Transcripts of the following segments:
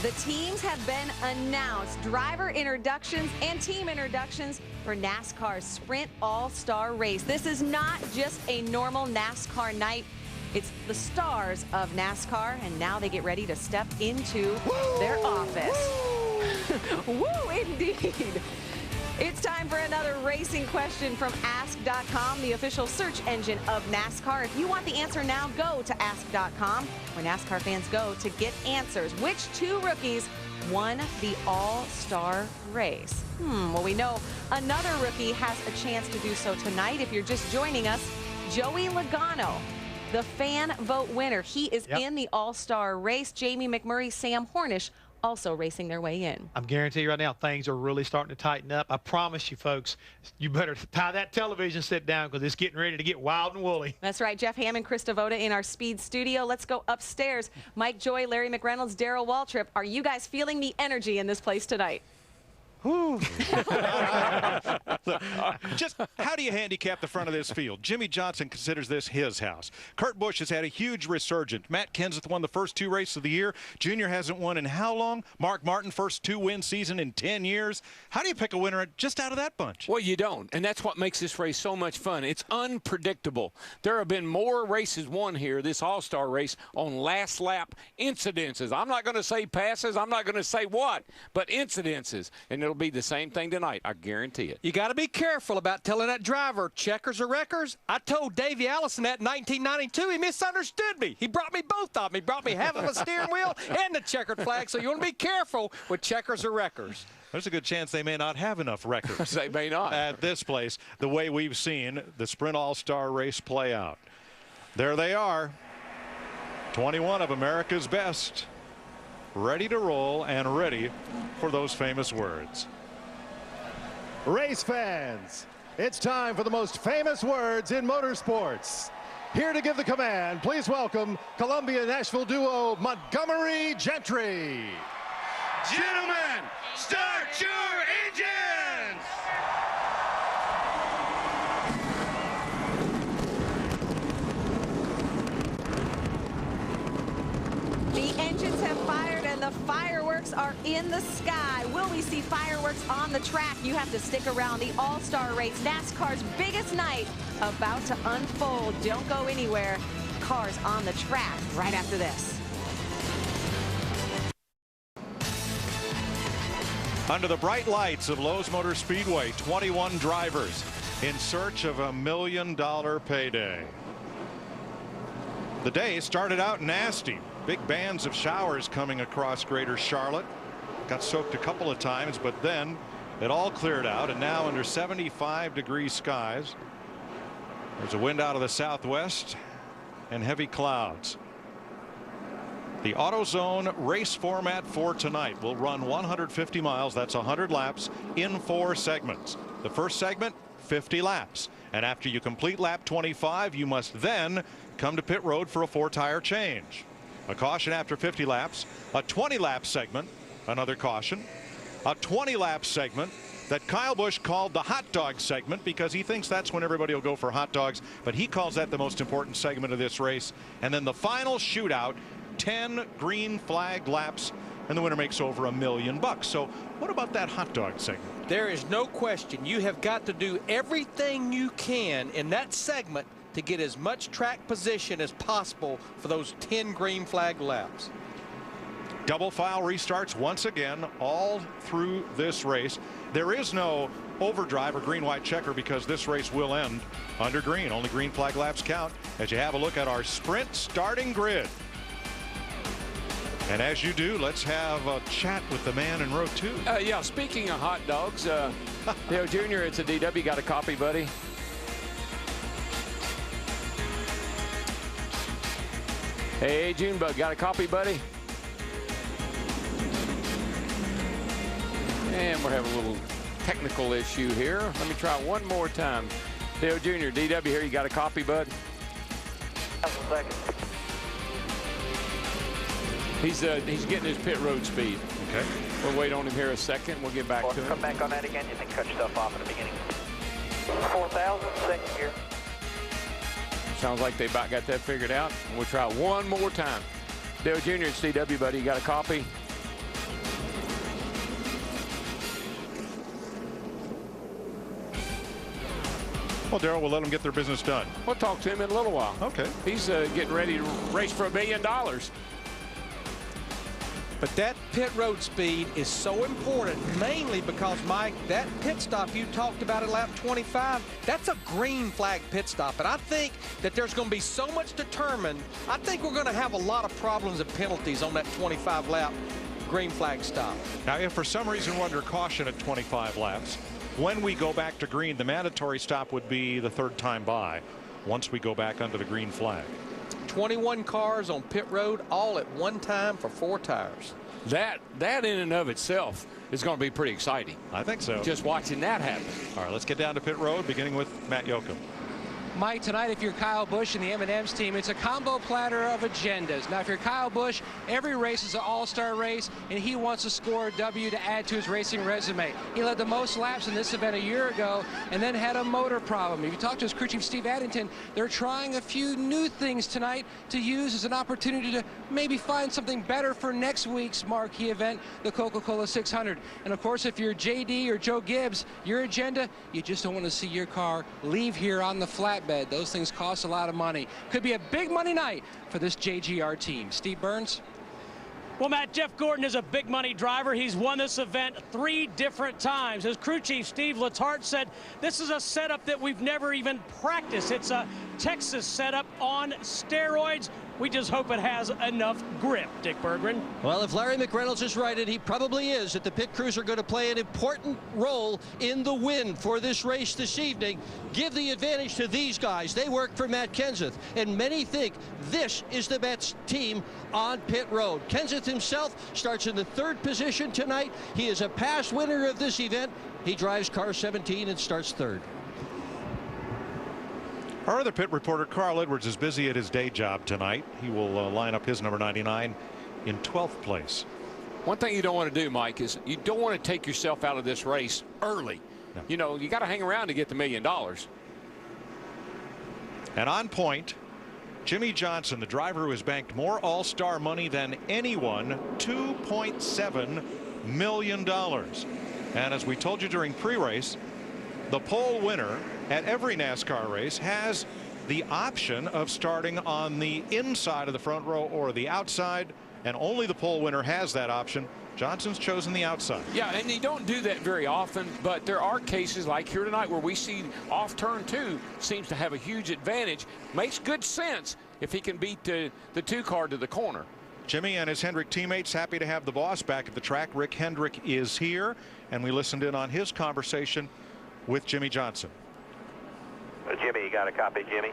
The teams have been announced. Driver introductions and team introductions for NASCAR's Sprint All-Star Race. This is not just a normal NASCAR night. It's the stars of NASCAR, and now they get ready to step into their office. Woo, indeed. It's time for another racing question from Ask.com, the official search engine of NASCAR. If you want the answer now, go to Ask.com, where NASCAR fans go to get answers. Which two rookies won the All-Star Race? Well, we know another rookie has a chance to do so tonight. If you're just joining us, Joey Logano, the fan vote winner. He is in the All-Star Race. Jamie McMurray, Sam Hornish, also racing their way in. I'm guaranteeing you right now, things are really starting to tighten up. I promise you, folks, you better tie that television set down because it's getting ready to get wild and woolly. That's right. Jeff Hammond, Chris Devoda in our Speed studio. Let's go upstairs. Mike Joy, Larry McReynolds, Darrell Waltrip. Are you guys feeling the energy in this place tonight? Just how do you handicap the front of this field? Jimmy Johnson considers this his house. Kurt Busch has had a huge resurgence. Matt Kenseth won the first two races of the year. Junior hasn't won in how long? Mark Martin, first two-win season in 10 years. How do you pick a winner just out of that bunch? Well, you don't, and that's what makes this race so much fun. It's unpredictable. There have been more races won here, this All-Star race, on last lap incidences. I'm not going to say passes. I'm not going to say what, but incidences. And it'll be the same thing tonight. I guarantee it. You got to be careful about telling that driver checkers or wreckers. I told Davey Allison that in 1992. He misunderstood me. He brought me both of them. He brought me half of a steering wheel and the checkered flag. So you want to be careful with checkers or wreckers. There's a good chance they may not have enough records. They may not. At this place, the way we've seen the Sprint All-Star Race play out. There they are. 21 of America's best. Ready to roll and ready for those famous words. Race fans, it's time for the most famous words in motorsports. Here to give the command, please welcome Columbia-Nashville duo Montgomery Gentry. Gentlemen, start your engines! The engines have fired and the fireworks are in the sky. Will we see fireworks on the track? You have to stick around. The All-Star Race, NASCAR's biggest night, about to unfold. Don't go anywhere. Cars on the track right after this. Under the bright lights of Lowe's Motor Speedway, 21 drivers in search of $1 million payday. The day started out nasty. Big bands of showers coming across Greater Charlotte. Got soaked a couple of times, but then it all cleared out, and now under 75-degree skies, there's a wind out of the southwest and heavy clouds. The AutoZone race format for tonight will run 150 miles. That's 100 laps in 4 segments. The first segment, 50 laps. And after you complete lap 25, you must then come to pit road for a 4-tire change. A caution after 50 laps, a 20-lap segment, another caution, a 20-lap segment that Kyle Busch called the hot dog segment because he thinks that's when everybody will go for hot dogs, but he calls that the most important segment of this race. And then the final shootout, 10 green flag laps, and the winner makes over $1 million. So what about that hot dog segment? There is no question. You have got to do everything you can in that segment to get as much track position as possible for those 10 green flag laps. Double file restarts once again all through this race. There is no overdrive or green-white checker because this race will end under green. Only green flag laps count as you have a look at our sprint starting grid. And as you do, let's have a chat with the man in row 2. Yeah, speaking of hot dogs, Dale Jr., it's a DW. Got a copy, buddy? Hey, Junebug, got a copy, buddy? And we're having a little technical issue here. Let me try one more time. Dale Jr., DW here, you got a copy, bud? He's getting his pit road speed. Okay. We'll wait on him here a second. We'll get back to him. Come back on that again. You can cut stuff off in the beginning. 4,000, second gear. Sounds like they about got that figured out. We'll try one more time. Dale Jr., it's DW, buddy. You got a copy? Well, Darrell, we'll let them get their business done. We'll talk to him in a little while. Okay. He's getting ready to race for $1 million. But that pit road speed is so important, mainly because, Mike, that pit stop you talked about at lap 25, that's a green flag pit stop. And I think that there's going to be so much determined. I think we're going to have a lot of problems and penalties on that 25 lap green flag stop. Now, if for some reason we're under caution at 25 laps, when we go back to green, the mandatory stop would be the third time by once we go back under the green flag. 21 cars on pit road all at one time for 4 tires. That in and of itself is going to be pretty exciting. I think so. Just watching that happen. All right, let's get down to pit road, beginning with Matt Yoakum. Mike, tonight, if you're Kyle Busch and the M&M's team, it's a combo platter of agendas. Now, if you're Kyle Busch, every race is an all-star race, and he wants to score a W to add to his racing resume. He led the most laps in this event a year ago and then had a motor problem. If you talk to his crew chief, Steve Addington, they're trying a few new things tonight to use as an opportunity to maybe find something better for next week's marquee event, the Coca-Cola 600. And, of course, if you're JD or Joe Gibbs, your agenda, you just don't want to see your car leave here on the flat bed. Those things cost a lot of money. Could be a big money night for this JGR team. Steve Burns. Well, Matt, Jeff Gordon is a big money driver. He's won this event 3 different times. His crew chief, Steve Letarte, said this is a setup that we've never even practiced. It's a Texas setup on steroids. We just hope it has enough grip. Dick Berggren. Well, if Larry McReynolds is right, and he probably is, that the pit crews are going to play an important role in the win for this race this evening, give the advantage to these guys. They work for Matt Kenseth, and many think this is the best team on pit road. Kenseth himself starts in the 3rd position tonight. He is a past winner of this event. He drives car 17 and starts 3rd. Our other pit reporter, Carl Edwards, is busy at his day job tonight. He will line up his number 99 in 12th place. One thing you don't want to do, Mike, is you don't want to take yourself out of this race early. No. You know, you got to hang around to get the $1 million. And on point, Jimmy Johnson, the driver who has banked more all-star money than anyone, $2.7 million. And as we told you during pre-race, the pole winner at every NASCAR race has the option of starting on the inside of the front row or the outside, and only the pole winner has that option. Johnson's chosen the outside. Yeah, and you don't do that very often, but there are cases like here tonight where we see off turn 2 seems to have a huge advantage. Makes good sense if he can beat the 2 car to the corner. Jimmy and his Hendrick teammates happy to have the boss back at the track. Rick Hendrick is here, and we listened in on his conversation with Jimmy Johnson. Jimmy, you got a copy, Jimmy?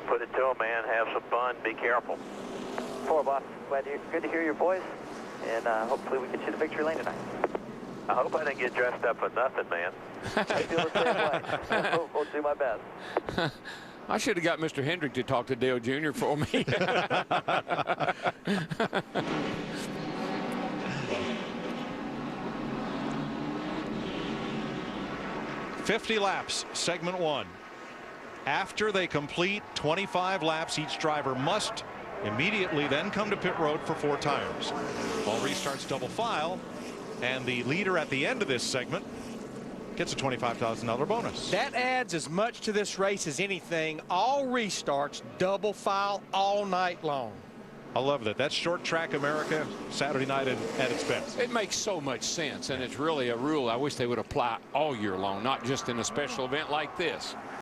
Put it to him, man. Have some fun. Be careful. 4, boss. Good to hear your voice, and hopefully we get you the victory lane tonight. I hope I didn't get dressed up for nothing, man. I feel the same way. We'll do my best. I should have got Mr. Hendrick to talk to Dale Jr. for me. 50 laps, segment 1. After they complete 25 laps, each driver must immediately then come to pit road for 4 tires. All restarts double file, and the leader at the end of this segment gets a $25,000 bonus. That adds as much to this race as anything. All restarts double file all night long. I love that. That's short track America Saturday night at its best. It makes so much sense, and it's really a rule I wish they would apply all year long, not just in a special event like this.